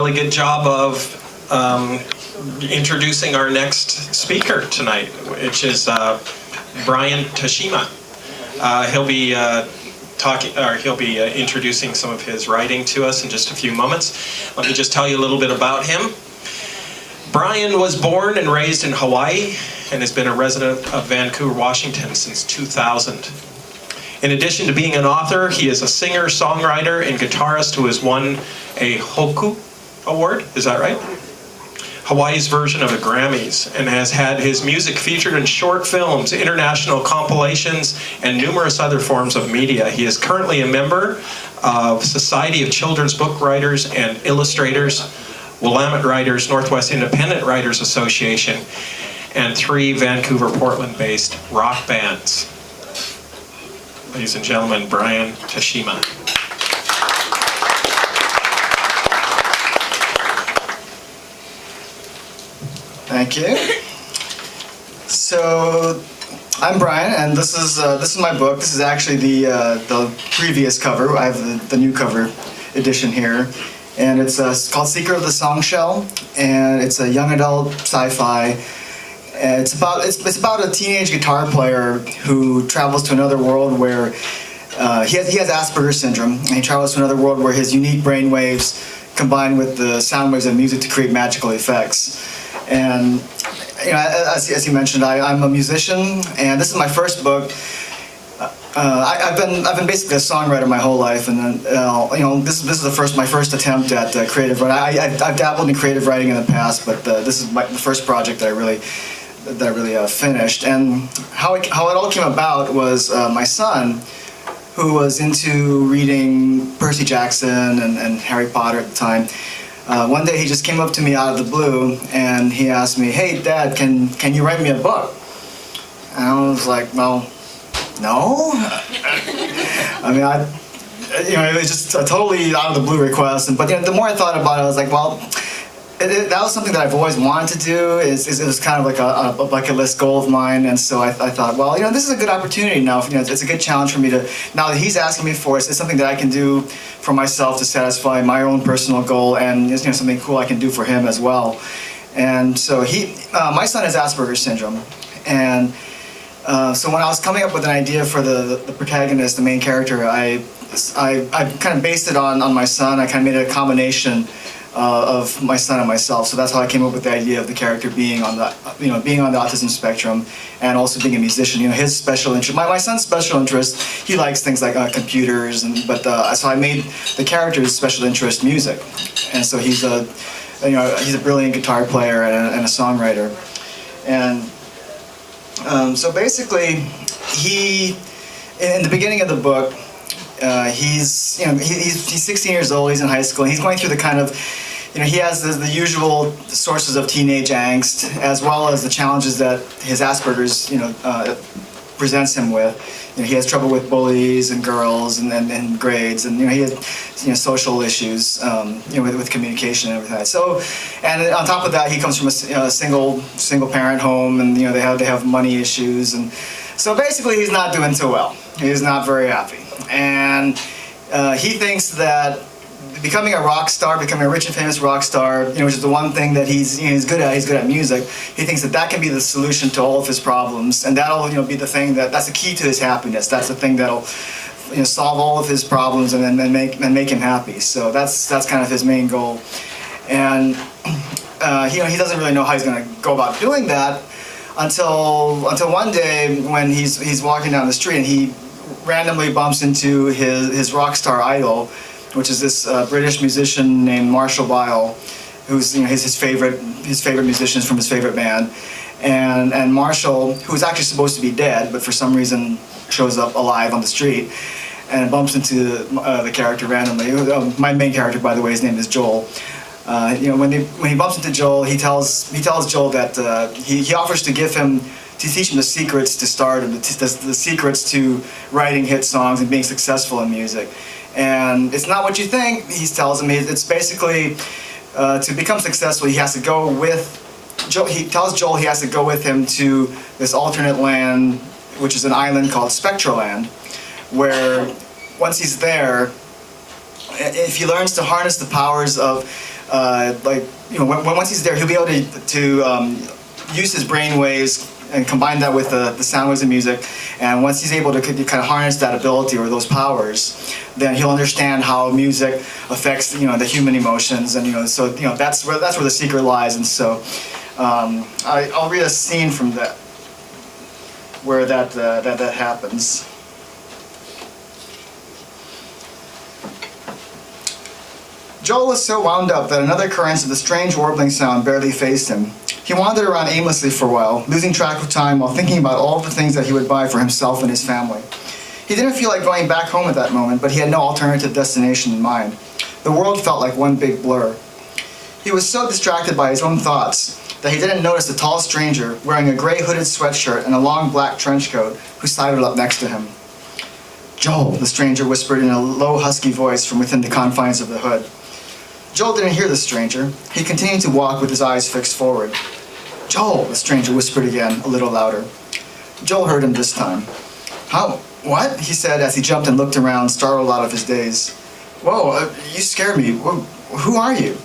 Really good job of introducing our next speaker tonight, which is Brian Tashima. He'll be introducing some of his writing to us in just a few moments. Let me just tell you a little bit about him. Brian was born and raised in Hawaii and has been a resident of Vancouver, Washington since 2000. In addition to being an author, he is a singer, songwriter, and guitarist who has won a Hoku Award, is that right? Hawaii's version of the Grammys, and has had his music featured in short films, international compilations, and numerous other forms of media. He is currently a member of Society of Children's Book Writers and Illustrators, Willamette Writers, Northwest Independent Writers Association, and 3 Vancouver, Portland-based rock bands. Ladies and gentlemen, Brian Tashima. Thank you. So, I'm Brian, and this is my book. This is actually the previous cover. I have the new cover edition here, and it's called "Secret of the Songsshell," and it's a young adult sci-fi. And it's about a teenage guitar player who travels to another world where he has Asperger's syndrome, and he travels to another world where his unique brain waves combine with the sound waves of music to create magical effects. And as you mentioned, I'm a musician, and this is my first book. I've been basically a songwriter my whole life, and then this is my first attempt at creative writing. I've dabbled in creative writing in the past, but this is the first project that I really finished. And how it all came about was my son, who was into reading Percy Jackson and Harry Potter at the time. One day he just came up to me out of the blue and he asked me, "Hey Dad, can you write me a book?" And I was like, "Well, no." I mean, it was just a totally out of the blue request. But the more I thought about it, I was like, well, that was something that I've always wanted to do. It was kind of like a bucket list goal of mine, and so I thought, well, this is a good opportunity now. It's a good challenge for me to, now that he's asking me for it, it's something that I can do for myself to satisfy my own personal goal, and something cool I can do for him as well. And so my son has Asperger's syndrome, and so when I was coming up with an idea for the protagonist, the main character, I kind of based it on my son. I kind of made it a combination of my son and myself. So that's how I came up with the idea of the character being on the autism spectrum, and also being a musician. His special interest, my son's special interest, he likes things like computers, so I made the character's special interest music, and so he's a brilliant guitar player and a songwriter, and so basically in the beginning of the book, he's 16 years old. He's in high school, and he's going through the kind of, he has the usual sources of teenage angst, as well as the challenges that his Asperger's presents him with. He has trouble with bullies and girls and grades, and he has social issues with communication and everything. So, and on top of that, he comes from a single parent home, and they have money issues, and so basically he's not doing so well. He's not very happy, and he thinks that becoming a rich and famous rock star, which is the one thing that he's good at. He's good at music. He thinks that can be the solution to all of his problems, and that'll be the thing that's the key to his happiness. That's the thing that'll solve all of his problems and make him happy. So that's kind of his main goal, and he doesn't really know how he's going to go about doing that until one day when he's walking down the street and he randomly bumps into his rock star idol, which is this British musician named Marshall Byle, who's his favorite musician from his favorite band, and Marshall, who's actually supposed to be dead, but for some reason shows up alive on the street and bumps into the character randomly. My main character, by the way, his name is Joel. When he bumps into Joel, he tells Joel that he offers to teach him the secrets to stardom, the secrets to writing hit songs and being successful in music. And it's not what you think, he tells him. It's basically, to become successful, he has to go with Joel. He tells Joel he has to go with him to this alternate land, which is an island called Spectraland, where once he's there, if he learns to harness the powers of once he's there, he'll be able to use his brain waves and combine that with the sound waves of music. And once he's able to kind of harness that ability or those powers, then he'll understand how music affects the human emotions. And so that's where the secret lies. And so I'll read a scene from that where that happens. Joel was so wound up that another occurrence of the strange warbling sound barely fazed him. He wandered around aimlessly for a while, losing track of time while thinking about all the things that he would buy for himself and his family. He didn't feel like going back home at that moment, but he had no alternative destination in mind. The world felt like one big blur. He was so distracted by his own thoughts that he didn't notice a tall stranger wearing a gray hooded sweatshirt and a long black trench coat who sidled up next to him. "Joel," the stranger whispered in a low, husky voice from within the confines of the hood. Joel didn't hear the stranger. He continued to walk with his eyes fixed forward. "Joel," the stranger whispered again, a little louder. Joel heard him this time. "How? What?" he said as he jumped and looked around, startled out of his daze. "Whoa, you scared me. Who are you?"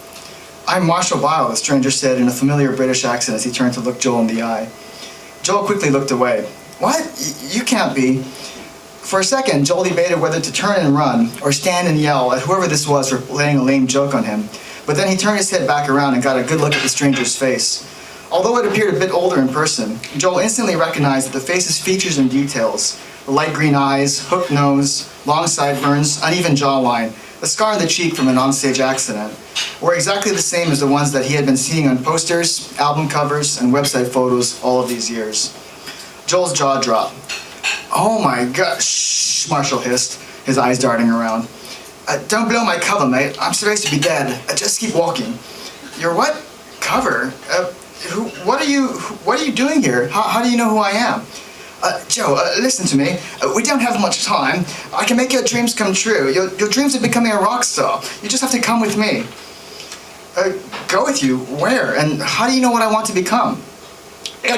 "I'm Marshall Bile," the stranger said in a familiar British accent as he turned to look Joel in the eye. Joel quickly looked away. "What? You can't be." For a second, Joel debated whether to turn and run or stand and yell at whoever this was for laying a lame joke on him. But then he turned his head back around and got a good look at the stranger's face. Although it appeared a bit older in person, Joel instantly recognized that the face's features and details, the light green eyes, hooked nose, long sideburns, uneven jawline, the scar on the cheek from an onstage accident, were exactly the same as the ones that he had been seeing on posters, album covers, and website photos all of these years. Joel's jaw dropped. "Oh my God, shh," Marshall hissed, his eyes darting around. "Don't blow my cover, mate. I'm supposed to be dead. Just keep walking." "Your what? Cover? What are you doing here? How do you know who I am?" "Joe, listen to me. We don't have much time. I can make your dreams come true. Your dreams of becoming a rock star. You just have to come with me." "Go with you? Where? And how do you know what I want to become?"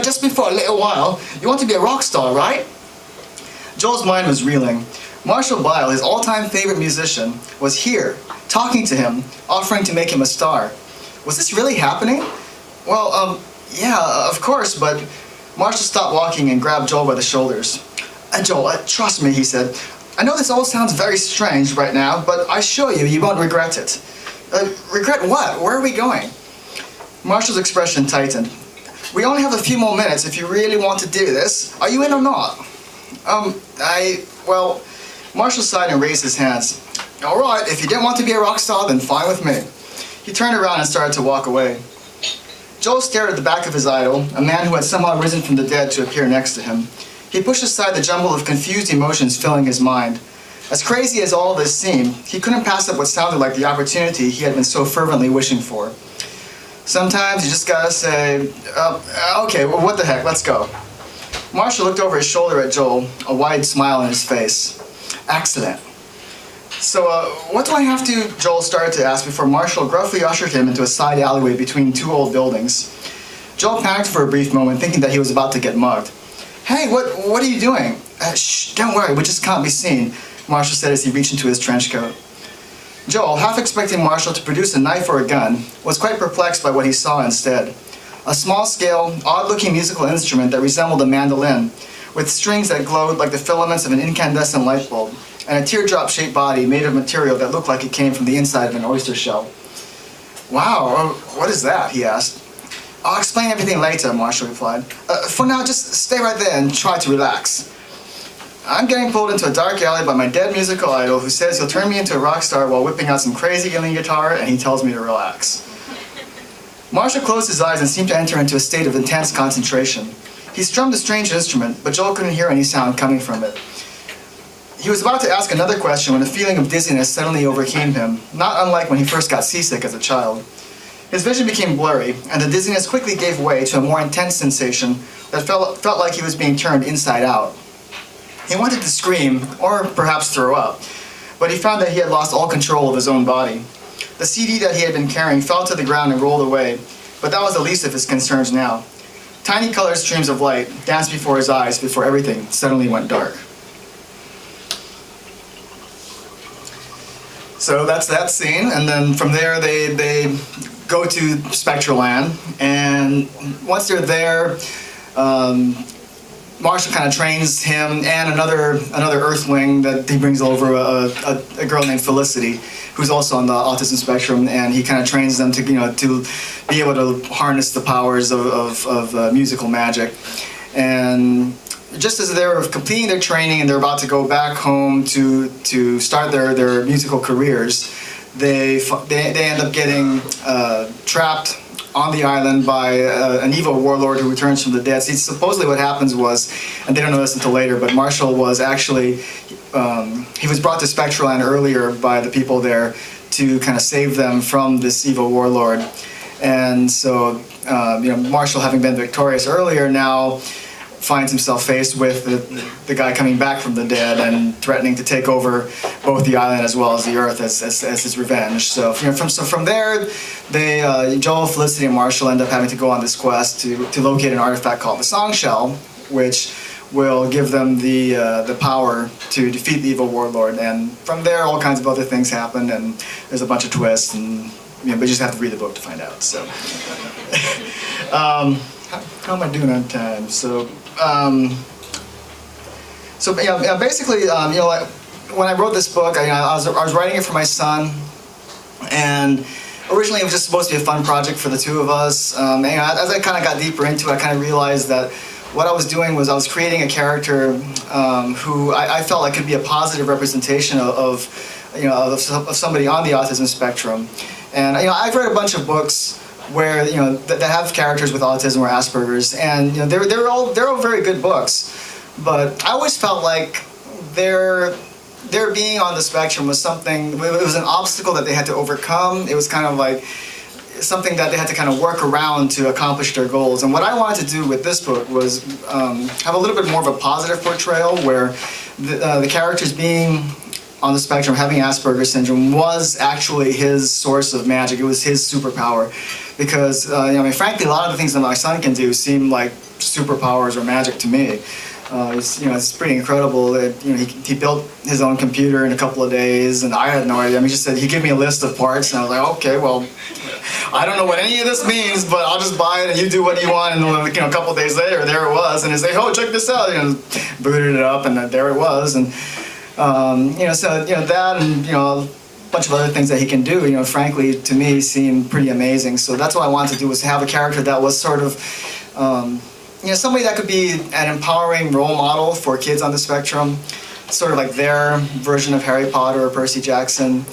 "Just before a little while. You want to be a rock star, right?" Joel's mind was reeling. Marshall Bile, his all-time favorite musician, was here, talking to him, offering to make him a star. Was this really happening? "Well, yeah, of course, but..." Marshall stopped walking and grabbed Joel by the shoulders. "Joel, trust me," he said. "I know this all sounds very strange right now, but I assure you, you won't regret it." "Regret what? Where are we going?" Marshall's expression tightened. "We only have a few more minutes if you really want to do this. Are you in or not?" Well, Marshall sighed and raised his hands. "All right, if you didn't want to be a rock star, then fine with me." He turned around and started to walk away. Joel stared at the back of his idol, a man who had somehow risen from the dead to appear next to him. He pushed aside the jumble of confused emotions filling his mind. As crazy as all this seemed, he couldn't pass up what sounded like the opportunity he had been so fervently wishing for. Sometimes you just gotta say, "Okay, well, what the heck, let's go." Marshall looked over his shoulder at Joel, a wide smile on his face. "Excellent. So, what do I have to..." Joel started to ask before Marshall gruffly ushered him into a side alleyway between two old buildings. Joel panicked for a brief moment, thinking that he was about to get mugged. "Hey, what are you doing?" Shh, don't worry, we just can't be seen," Marshall said as he reached into his trench coat. Joel, half expecting Marshall to produce a knife or a gun, was quite perplexed by what he saw instead. A small-scale, odd-looking musical instrument that resembled a mandolin, with strings that glowed like the filaments of an incandescent light bulb, and a teardrop-shaped body made of material that looked like it came from the inside of an oyster shell. "Wow, what is that?" he asked. "I'll explain everything later," Marshall replied. For now, just stay right there and try to relax." "I'm getting pulled into a dark alley by my dead musical idol who says he'll turn me into a rock star while whipping out some crazy alien guitar, and he tells me to relax." Marshall closed his eyes and seemed to enter into a state of intense concentration. He strummed a strange instrument, but Joel couldn't hear any sound coming from it. He was about to ask another question when a feeling of dizziness suddenly overcame him, not unlike when he first got seasick as a child. His vision became blurry, and the dizziness quickly gave way to a more intense sensation that felt like he was being turned inside out. He wanted to scream, or perhaps throw up, but he found that he had lost all control of his own body. The CD that he had been carrying fell to the ground and rolled away, but that was the least of his concerns now. Tiny colored streams of light danced before his eyes before everything suddenly went dark. So that's that scene, and then from there they go to Spectral Land, and once they're there, Marshall kind of trains him and another Earthling that he brings over, a girl named Felicity, who's also on the autism spectrum, and he kind of trains them to to be able to harness the powers of musical magic. And just as they're completing their training and they're about to go back home to start their musical careers, they end up getting trapped on the island by an evil warlord who returns from the dead. See, supposedly what happens was, and they don't know this until later, but Marshall was actually, he was brought to Spectral Land earlier by the people there to kind of save them from this evil warlord. And so, Marshall, having been victorious earlier, now finds himself faced with the guy coming back from the dead and threatening to take over both the island as well as the earth as his revenge. So from there, Joel, Felicity, and Marshall end up having to go on this quest to locate an artifact called the Songshell, which will give them the power to defeat the evil warlord. And from there, all kinds of other things happen, and there's a bunch of twists, and but you just have to read the book to find out. So. How am I doing on time? So, basically, when I wrote this book, I was writing it for my son, and originally it was just supposed to be a fun project for the two of us. As I kind of got deeper into it, I kind of realized that what I was doing was I was creating a character who I felt like could be a positive representation of somebody on the autism spectrum. And I've read a bunch of books where that have characters with autism or Asperger's, and they're all very good books, but I always felt like their being on the spectrum was something. It was an obstacle that they had to overcome. It was kind of like something that they had to kind of work around to accomplish their goals. And what I wanted to do with this book was have a little bit more of a positive portrayal, where the characters being on the spectrum, having Asperger's syndrome, was actually his source of magic. It was his superpower, because frankly, a lot of the things that my son can do seem like superpowers or magic to me. It's pretty incredible that he built his own computer in a couple of days, and I had no idea. He just said, he gave me a list of parts, and I was like, okay, well, I don't know what any of this means, but I'll just buy it and you do what you want. And a couple of days later, there it was, and he's like, oh, check this out. Booted it up, and there it was, and. That and a bunch of other things that he can do, frankly, to me, seem pretty amazing. So that's what I wanted to do, was to have a character that was sort of, somebody that could be an empowering role model for kids on the spectrum, sort of like their version of Harry Potter or Percy Jackson,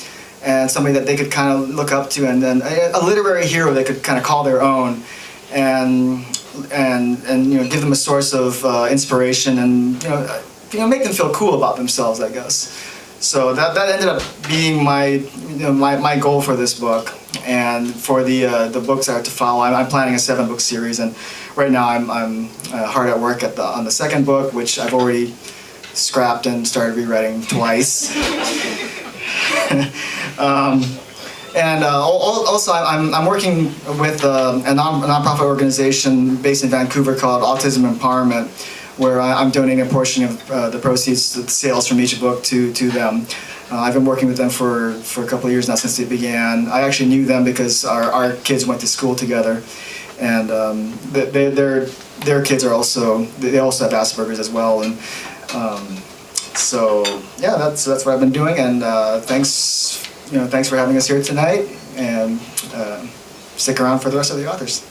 and somebody that they could kind of look up to, and then a literary hero they could kind of call their own, and give them a source of inspiration, and make them feel cool about themselves, I guess. So that ended up being my goal for this book, and for the books I have to follow. I'm planning a 7-book series, and right now I'm hard at work on the second book, which I've already scrapped and started rewriting twice. Also, I'm working with a nonprofit organization based in Vancouver called Autism Empowerment, where I'm donating a portion of the proceeds, the sales from each book, to them. I've been working with them for a couple of years now, since they began. I actually knew them because our kids went to school together, and their kids are also have Asperger's as well. And that's what I've been doing. And thanks for having us here tonight. And stick around for the rest of the authors.